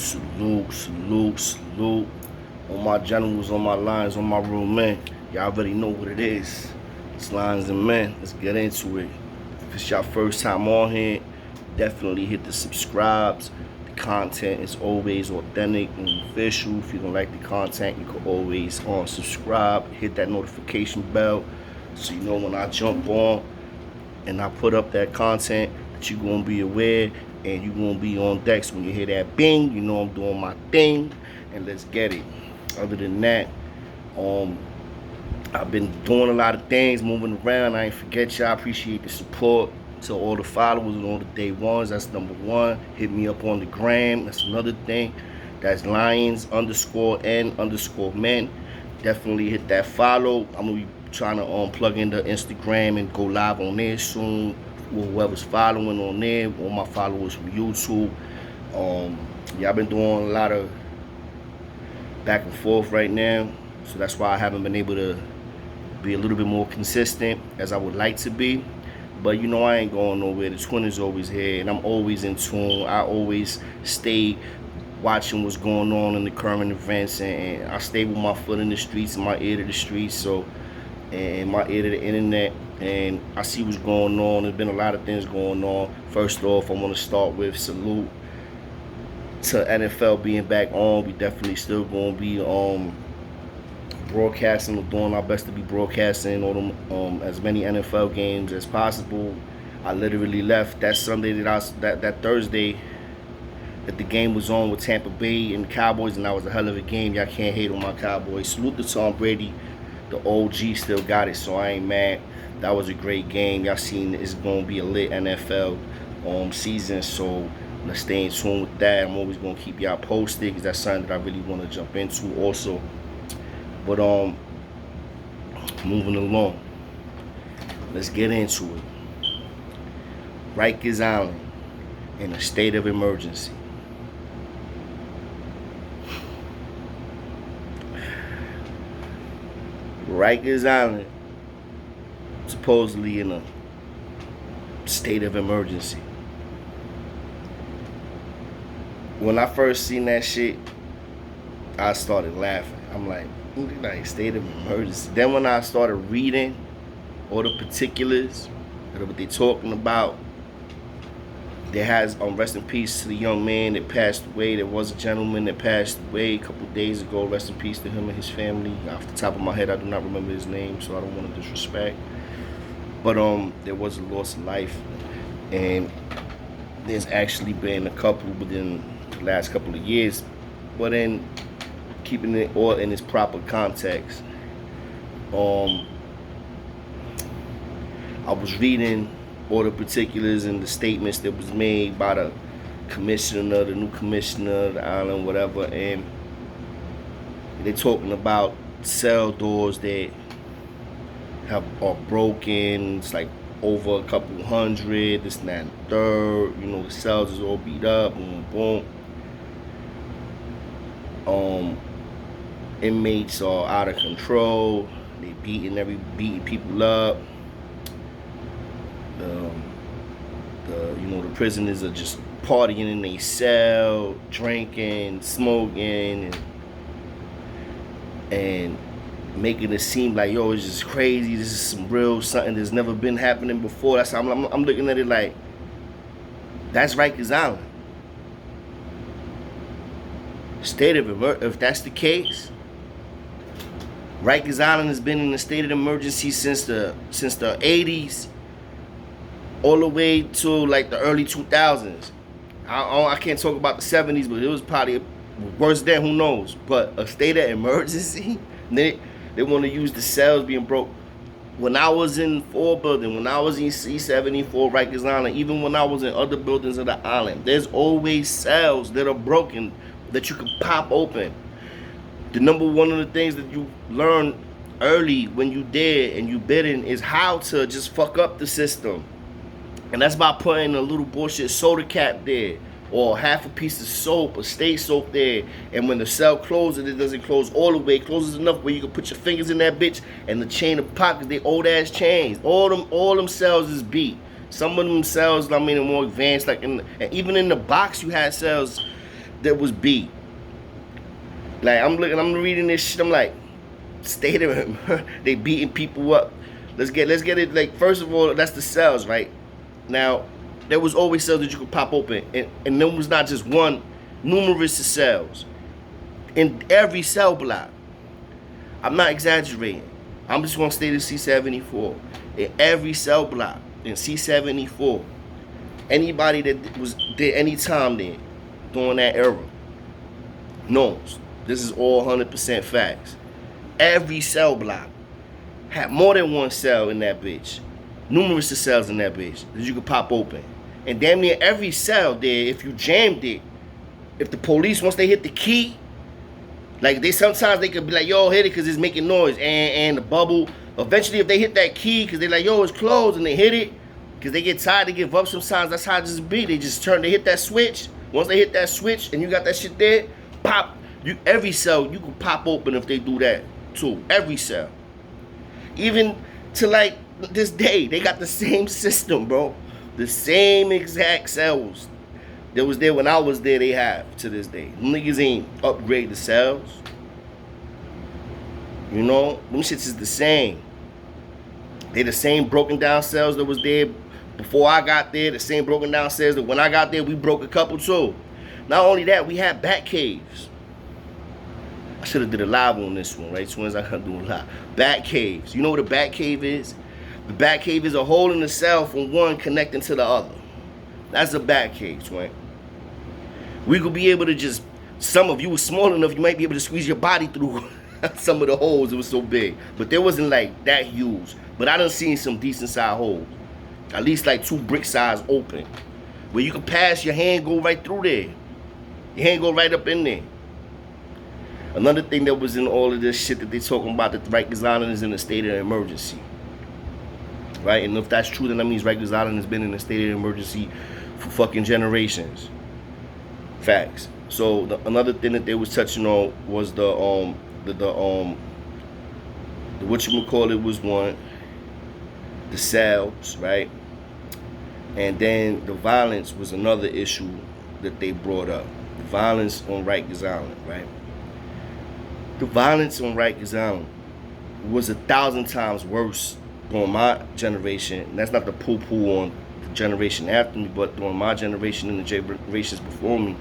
Salute, salute, salute. On my generals, on my lines, on my real men. Y'all already know what it is. It's Lions and Men. Let's get into it. If it's your first time on here, definitely hit the subscribes. The content is always authentic and official. If you don't like the content, you can always subscribe. Hit that notification bell so you know when I jump on and I put up that content that you're going to be aware and you're going to be on decks. When you hear that bing, you know I'm doing my thing, and let's get it. Other than that, I've been doing a lot of things, moving around. I ain't forget y'all. Appreciate the support. To all the followers and all the day ones, that's number one. Hit me up on the gram. That's another thing. That's LIONS&MEN. Definitely hit that follow. I'm gonna be trying to plug in the Instagram and go live on there soon. Whoever's following on there, all my followers from YouTube. Y'all been doing a lot of back and forth right now, so that's why I haven't been able to be a little bit more consistent as I would like to be. But you know I ain't going nowhere. The twin is always here, and I'm always in tune. I always stay watching what's going on in the current events, and I stay with my foot in the streets and my ear to the streets, so, and my ear to the internet, and I see what's going on. There's been a lot of things going on. First off, I want to start with salute to NFL being back on. We definitely still going to be broadcasting. We're doing our best to be broadcasting all them as many NFL games as possible. I literally left that Sunday that Thursday that the game was on with Tampa Bay and the Cowboys, and that was a hell of a game. Y'all can't hate on my Cowboys. Salute to Tom Brady. The OG still got it, so I ain't mad. That was a great game. Y'all seen it's going to be a lit NFL season, so let's stay in tune with that. I'm always going to keep y'all posted because that's something that I really want to jump into also. But moving along, let's get into it. Rikers Island in a state of emergency. Rikers Island supposedly in a state of emergency. When I first seen that shit, I started laughing. I'm like state of emergency. Then when I started reading all the particulars of what they talking about, there has rest in peace to the young man that passed away. There was a gentleman that passed away a couple days ago. Rest in peace to him and his family. Off the top of my head, I do not remember his name, so I don't want to disrespect. But there was a loss of life, and there's actually been a couple within the last couple of years. But in keeping it all in its proper context, I was reading all the particulars and the statements that was made by the commissioner, the new commissioner of the island, whatever, and they're talking about cell doors that are broken. It's like over a couple hundred, this and that and third. You know, the cells is all beat up, boom, boom. Inmates are out of control. They beating people up. The prisoners are just partying in their cell, drinking, smoking, and making it seem like, yo, it's just crazy. This is some real something that's never been happening before. That's how I'm looking at it like, that's Rikers Island. State of emergency. If that's the case, Rikers Island has been in a state of emergency since the 80s, all the way to like the early 2000s. I can't talk about the 70s, but it was probably worse then. Who knows? But a state of emergency. They want to use the cells being broke. When I was in 4 building, when I was in C74 Rikers Island, even when I was in other buildings of the island, there's always cells that are broken that you can pop open. The number one of the things that you learn early when you there and you bidding is how to just fuck up the system. And that's by putting a little bullshit soda cap there, or half a piece of soap or stay soap there. And when the cell closes, it doesn't close all the way. It closes enough where you can put your fingers in that bitch and the chain of pockets, they old ass chains. All them cells is beat. Some of them cells, I mean, are more advanced. Like and even in the box, you had cells that was beat. Like I'm reading this shit. I'm like, state of they beating people up. Let's get it. Like first of all, that's the cells, right? Now, there was always cells that you could pop open, and there was not just one, numerous cells in every cell block. I'm not exaggerating. I'm just gonna stay to C74. In every cell block in C74, anybody that did any time there during that era knows this is all 100% facts. Every cell block had more than one cell in that bitch. Numerous of cells in that bitch that you could pop open. And damn near every cell there, if you jammed it, if the police, once they hit the key, like sometimes they could be like, yo, hit it because it's making noise. And the bubble, eventually if they hit that key, because they're like, yo, it's closed, and they hit it, because they get tired, they give up sometimes. That's how it just be. They just they hit that switch. Once they hit that switch and you got that shit there, pop. Every cell you can pop open if they do that too. Every cell. Even to like this day, they got the same system, bro. The same exact cells that was there when I was there, they have to this day. Niggas ain't upgrade the cells. You know, them shits is the same. They the same broken down cells that was there before I got there. The same broken down cells that when I got there, we broke a couple too. Not only that, we had bat caves. I should have did a live on this one, right? Twins, I gotta do a live. Bat caves. You know what a bat cave is? The bat cave is a hole in the cell from one connecting to the other. That's a bat cave, twin. We could be able to just, some of you was small enough, you might be able to squeeze your body through some of the holes. It was so big. But there wasn't like that huge. But I done seen some decent sized holes. At least like 2 brick size open. Where you can pass your hand, go right through there. Your hand go right up in there. Another thing that was in all of this shit that they talking about, that Rikers Island is in a state of emergency. Right? And if that's true, then that means Rikers Island has been in a state of emergency for fucking generations. Facts. So another thing that they was touching on was the whatchamacallit was one, the cells, right? And then the violence was another issue that they brought up. The violence on Rikers Island, right? The violence on Rikers Island was 1,000 times worse during my generation. And that's not the poo-poo on the generation after me, but during my generation and the generations before me,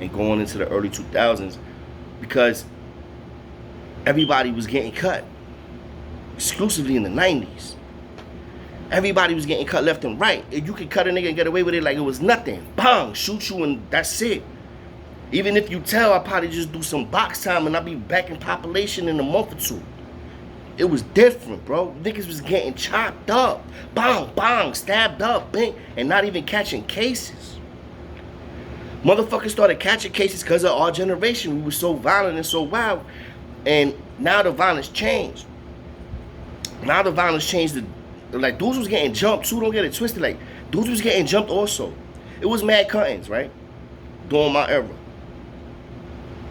and going into the early 2000s, because everybody was getting cut, exclusively in the 90s. Everybody was getting cut left and right. If you could cut a nigga and get away with it like it was nothing. Bang, shoot you and that's it. Even if you tell, I'll probably just do some box time and I'll be back in population in a month or 2. It was different, bro. Niggas was getting chopped up. Bang, bang, stabbed up, bang, and not even catching cases. Motherfuckers started catching cases because of our generation. We were so violent and so wild. And now the violence changed. Now the violence changed. Like, dudes was getting jumped too. Don't get it twisted. Like, dudes was getting jumped also. It was mad cuttings, right? During my era.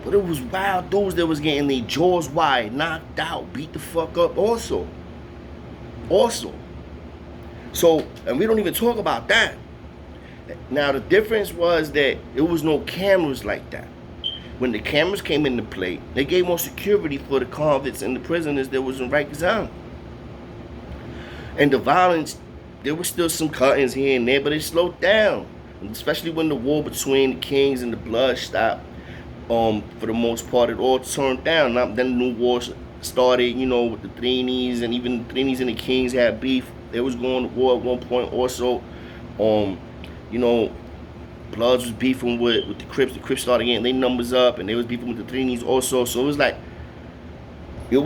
But it was wild dudes that was getting their jaws wide, knocked out, beat the fuck up also. So, and we don't even talk about that. Now, the difference was that it was no cameras like that. When the cameras came into play, they gave more security for the convicts and the prisoners that was in Rikers Island. And the violence, there was still some cuttings here and there, but it slowed down. Especially when the war between the Kings and the Bloods stopped. For the most part, it all turned down. Then the new war started, you know, with the Threenies, and even the Threenies and the Kings had beef. They was going to war at one point also. You know, Bloods was beefing with the Crips. The Crips started getting their numbers up, and they was beefing with the Threenies also. So it was like, the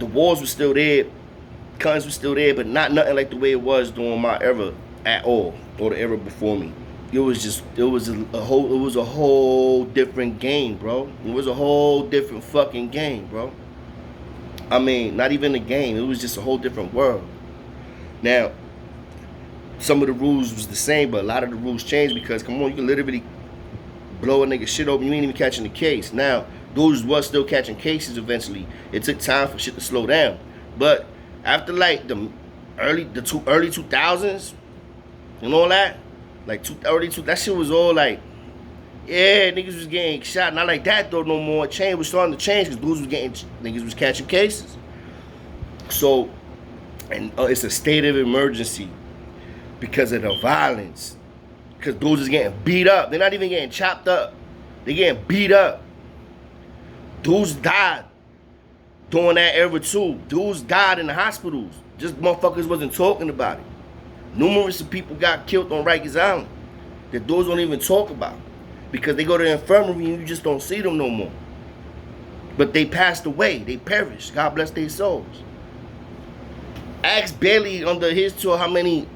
wars were still there, guns were still there, but not nothing like the way it was during my era at all, or the era before me. It was a whole different game, bro. It was a whole different fucking game, bro. I mean, not even a game. It was just a whole different world. Now, some of the rules was the same, but a lot of the rules changed because, come on, you can literally blow a nigga shit open. You ain't even catching the case. Now, dudes was still catching cases eventually. It took time for shit to slow down. But after like the early 2000s and all that, like that shit was all like Yeah, niggas was getting shot. Not like that though no more. Change was starting to change because niggas was catching cases. So, and it's a state of emergency because of the violence. Because dudes is getting beat up. They're not even getting chopped up. They're getting beat up. Dudes died during that era too. Dudes died in the hospitals. Just motherfuckers wasn't talking about it. Numerous of people got killed on Rikers Island that dudes don't even talk about. Because they go to the infirmary and you just don't see them no more. But they passed away. They perished. God bless their souls. Ask Bailey under his tour how many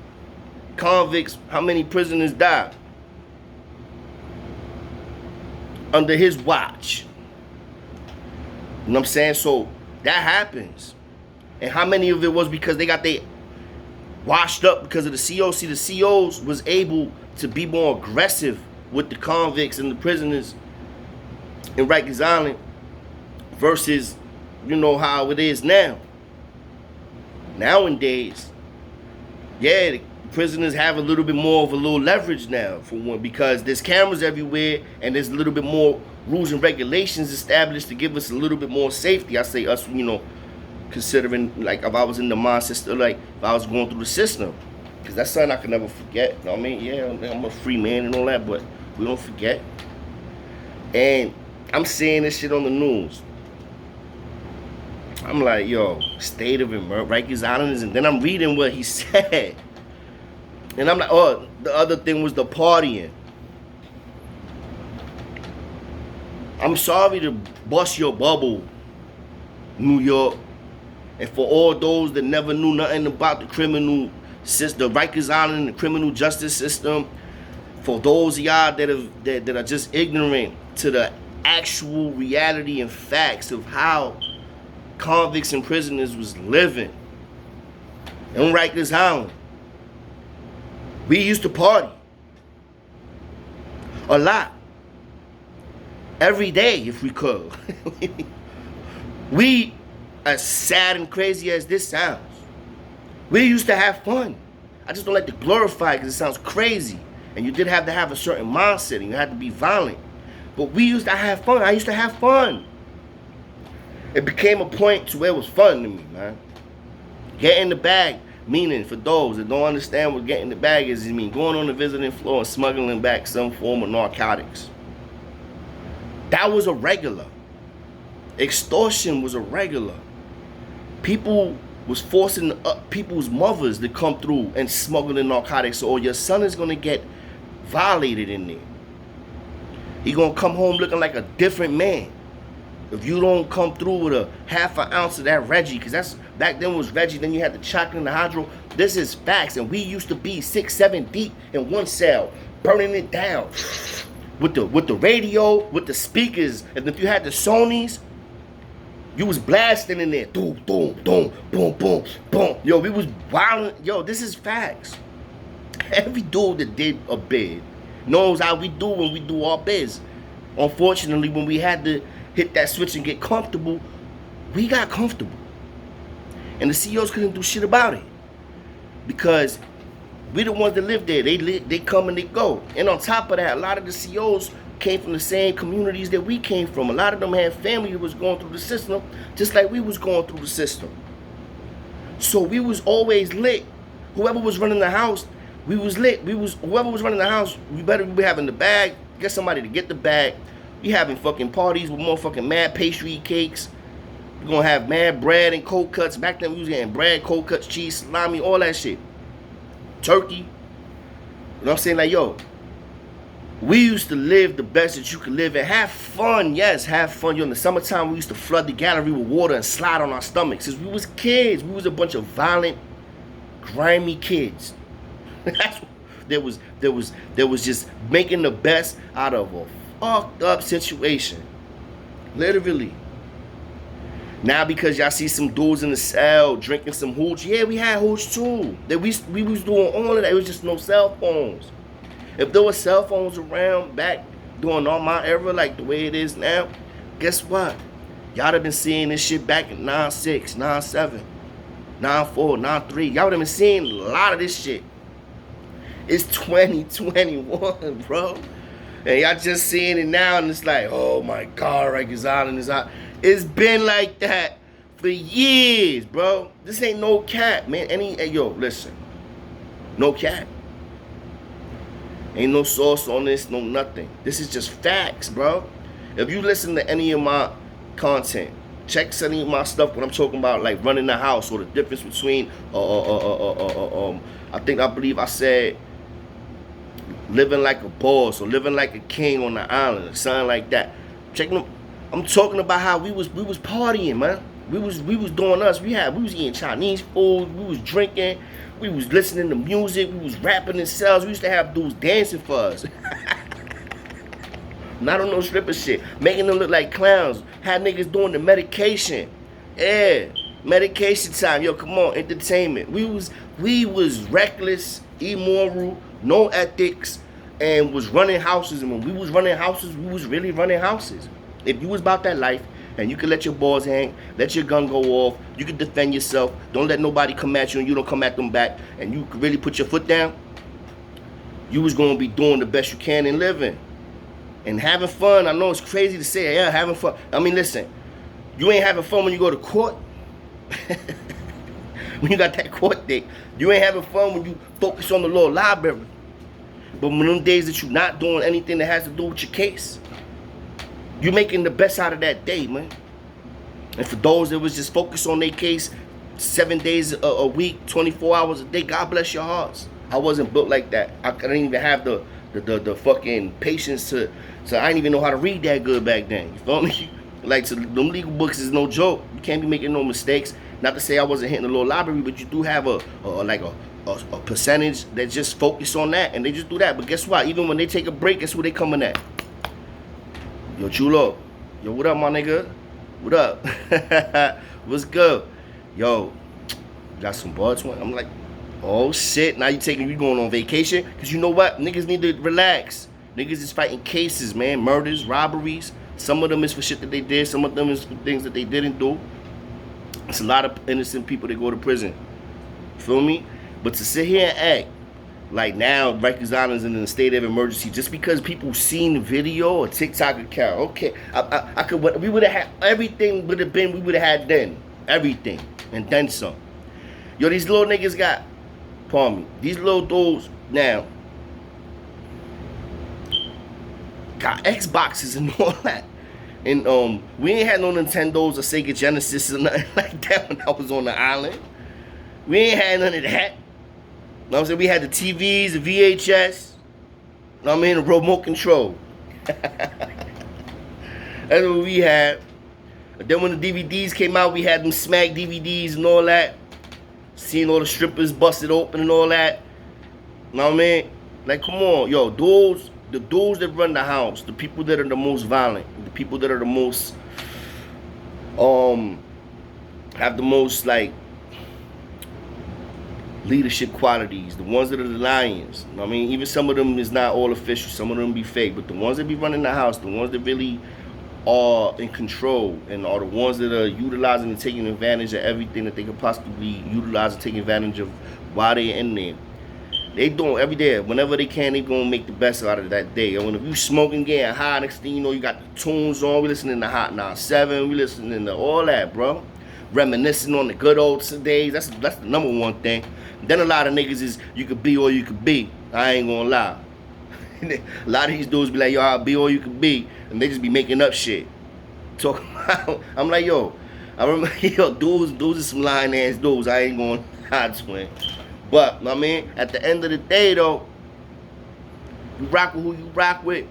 convicts, how many prisoners died under his watch. You know what I'm saying? So that happens. And how many of it was because they got they washed up because of the COs? See, the COs was able to be more aggressive with the convicts and the prisoners in Rikers Island versus, you know, how it is now. Nowadays, yeah, the prisoners have a little bit more of a little leverage now, for one, because there's cameras everywhere and there's a little bit more rules and regulations established to give us a little bit more safety. I say us, you know, considering like if I was in the mind system, like if I was going through the system, because that's something I can never forget. You know what I mean? Yeah, I'm a free man and all that, but we don't forget. And I'm seeing this shit on the news. I'm like, yo, state of Rikers Island, and then I'm reading what he said. And I'm like, oh, the other thing was the partying. I'm sorry to bust your bubble, New York. And for all those that never knew nothing about the criminal system, the Rikers Island, the criminal justice system, for those of y'all that are just ignorant to the actual reality and facts of how convicts and prisoners was living in Rikers Island. We used to party a lot, every day if we could. We, as sad and crazy as this sounds, we used to have fun. I just don't like to glorify it because it sounds crazy, and you did have to have a certain mindset and you had to be violent. But we used to have fun. I used to have fun. It became a point to where it was fun to me, man. Get in the bag, meaning for those that don't understand what getting the bag is, it mean going on the visiting floor and smuggling back some form of narcotics. That was a regular. Extortion was a regular. People was forcing people's mothers to come through and smuggle the narcotics, or your son is gonna get violated in there. He gonna come home looking like a different man. If you don't come through with a half an ounce of that Reggie, because that's back then was Reggie, then you had the chocolate and the hydro. This is facts, and we used to be 6, 7 deep in one cell, burning it down with the radio, with the speakers, and if you had the Sonys, you was blasting in there, boom, boom, boom, boom, boom, boom. Yo, we was violent. Yo, this is facts. Every dude that did a bid knows how we do when we do our bids. Unfortunately, when we had to hit that switch and get comfortable, we got comfortable. And the CEOs couldn't do shit about it. Because we the ones that live there. They come and they go. And on top of that, a lot of the CEOs came from the same communities that we came from. A lot of them had family who was going through the system, just like we was going through the system. So we was always lit. Whoever was running the house, we was lit. Whoever was running the house, we better be having the bag. Get somebody to get the bag. We having fucking parties with motherfucking mad pastry cakes. We're gonna have mad bread and cold cuts. Back then we was getting bread, cold cuts, cheese, salami, all that shit. Turkey. You know what I'm saying? Like, yo, we used to live the best that you could live and have fun. Yes, have fun. Yo, in the summertime, we used to flood the gallery with water and slide on our stomachs. Since we was kids, we was a bunch of violent, grimy kids. There was just making the best out of a fucked up situation. Literally. Now because y'all see some dudes in the cell drinking some hooch. Yeah, we had hooch too. That we was doing all of that. It was just no cell phones. If there were cell phones around back during all my era, like the way it is now, guess what? Y'all have been seeing this shit back in 9-6, 9-7, 9-4, 9-3. Y'all would have been seeing a lot of this shit. It's 2021, bro. And y'all just seeing it now, and it's like, oh my God, Rikers Island is out. It's been like that for years, bro. This ain't no cap, man. Hey, yo, listen. No cap. Ain't no sauce on this, no nothing. This is just facts, bro. If you listen to any of my content, check any of my stuff when I'm talking about like running the house or the difference between I believe I said living like a boss or living like a king on the island or something like that. Check them. I'm talking about how we was partying, man. We was doing us. We was eating Chinese food. We was drinking. We was listening to music. We was rapping ourselves. We used to have dudes dancing for us. Not on no stripper shit. Making them look like clowns. Had niggas doing the medication. Yeah. Medication time. Yo, come on. Entertainment. We was reckless, immoral, no ethics, and was running houses. And when we was running houses, we was really running houses. If you was about that life, and you could let your balls hang, let your gun go off, you could defend yourself, don't let nobody come at you and you don't come at them back, and you could really put your foot down, you was gonna be doing the best you can in living. And having fun, I know it's crazy to say, yeah, having fun. I mean, listen, you ain't having fun when you go to court. When you got that court date. You ain't having fun when you focus on the law library. But when them days that you're not doing anything that has to do with your case, you making the best out of that day, man. And for those that was just focused on their case 7 days a week, 24 hours a day, God bless your hearts. I wasn't built like that. I didn't even have the fucking patience to, so I didn't even know how to read that good back then. You feel me? Like, so them legal books is no joke. You can't be making no mistakes. Not to say I wasn't hitting the law library, but you do have a percentage that just focus on that, and they just do that. But guess what? Even when they take a break, guess who they coming at? Yo, Chulo. Yo, what up, my nigga? What up? What's good? Yo, got some buds. I'm like, oh shit, now you going on vacation? Because you know what? Niggas need to relax. Niggas is fighting cases, man. Murders, robberies. Some of them is for shit that they did. Some of them is for things that they didn't do. It's a lot of innocent people that go to prison. Feel me? But to sit here and act like now Rikers Island's in a state of emergency just because people seen the video or TikTok account. Okay, I could. We would have had everything. We would have had then everything and then some. Yo, these little niggas got. Pardon me. These little dudes now got Xboxes and all that. And we ain't had no Nintendos or Sega Genesis or nothing like that when I was on the island. We ain't had none of that. You know what I'm saying? We had the TVs, the VHS, you know what I mean, the remote control. That's what we had. And then when the DVDs came out, we had them smack DVDs and all that. Seeing all the strippers busted open and all that. You know what I mean? Like, come on, yo, the dudes that run the house, the people that are the most violent, the people that are the most, have the most, like, leadership qualities, the ones that are the lions. I mean, even some of them is not all official, some of them be fake, but the ones that be running the house, the ones that really are in control and are the ones that are utilizing and taking advantage of everything that they could possibly utilize and take advantage of while they're in there. They doing every day, whenever they can, they gonna make the best out of that day. And if you smoking, getting high, next thing you know, you got the tunes on, we listening to Hot 97, we listening to all that, bro. Reminiscing on the good old days, that's the number one thing. Then a lot of niggas is, you could be all you could be. I ain't gonna lie. A lot of these dudes be like, yo, I'll be all you could be. And they just be making up shit. Talking about, I'm like, yo, I remember, yo, dudes are some lying ass dudes. I ain't gonna lie to him. But, I mean, at the end of the day, though, you rock with who you rock with.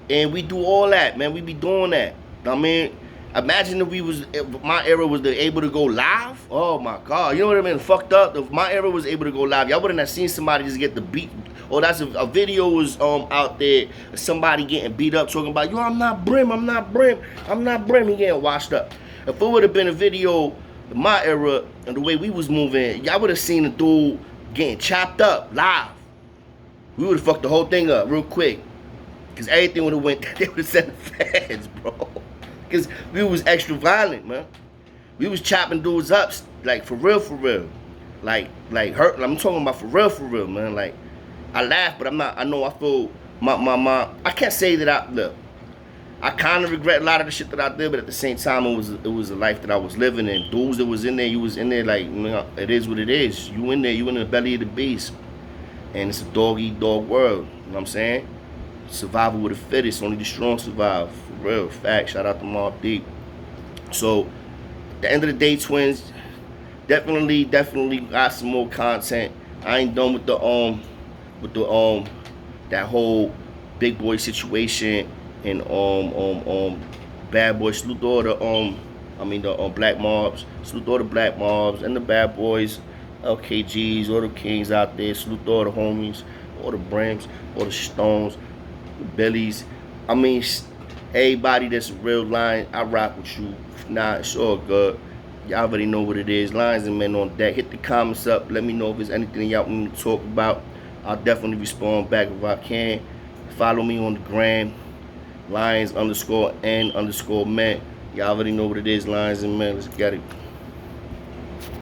And we do all that, man. We be doing that. I mean, imagine if my era was able to go live. Oh my God, you know what I mean? Fucked up. If my era was able to go live, y'all wouldn't have seen somebody just get the beat. Oh, that's a video was out there, somebody getting beat up, talking about, yo, I'm not Brim, he getting washed up. If it would have been a video in my era and the way we was moving, y'all would have seen a dude getting chopped up live. We would have fucked the whole thing up real quick, because everything would have went. They would have sent the feds, bro. Because we was extra violent, man. We was chopping dudes up, like, for real. Like hurt. I'm talking about for real, man. Like, I laugh, but I'm not. I know I feel I can't say that I kind of regret a lot of the shit that I did, but at the same time, it was a life that I was living in. Those that was in there, you was in there like, it is what it is. You in there, you in the belly of the beast, and it's a dog eat dog world. You know what I'm saying? Survival with the fittest, only the strong survive. For real, fact. Shout out to Mobb Deep. So, at the end of the day, twins, definitely got some more content. I ain't done with the that whole big boy situation and bad boys. Salute all the black mobs. Salute all the black mobs and the bad boys, LKGs, all the kings out there. Salute all the homies, all the Brims, all the Stones, the Billies. I mean, everybody that's a real Lion, I rock with you. If not, it's all good. Y'all already know what it is. Lions and Men on deck. Hit the comments up. Let me know if there's anything y'all want me to talk about. I'll definitely respond back if I can. Follow me on the gram. Lions_N_Men. Y'all already know what it is. Lions and Men. Let's get it.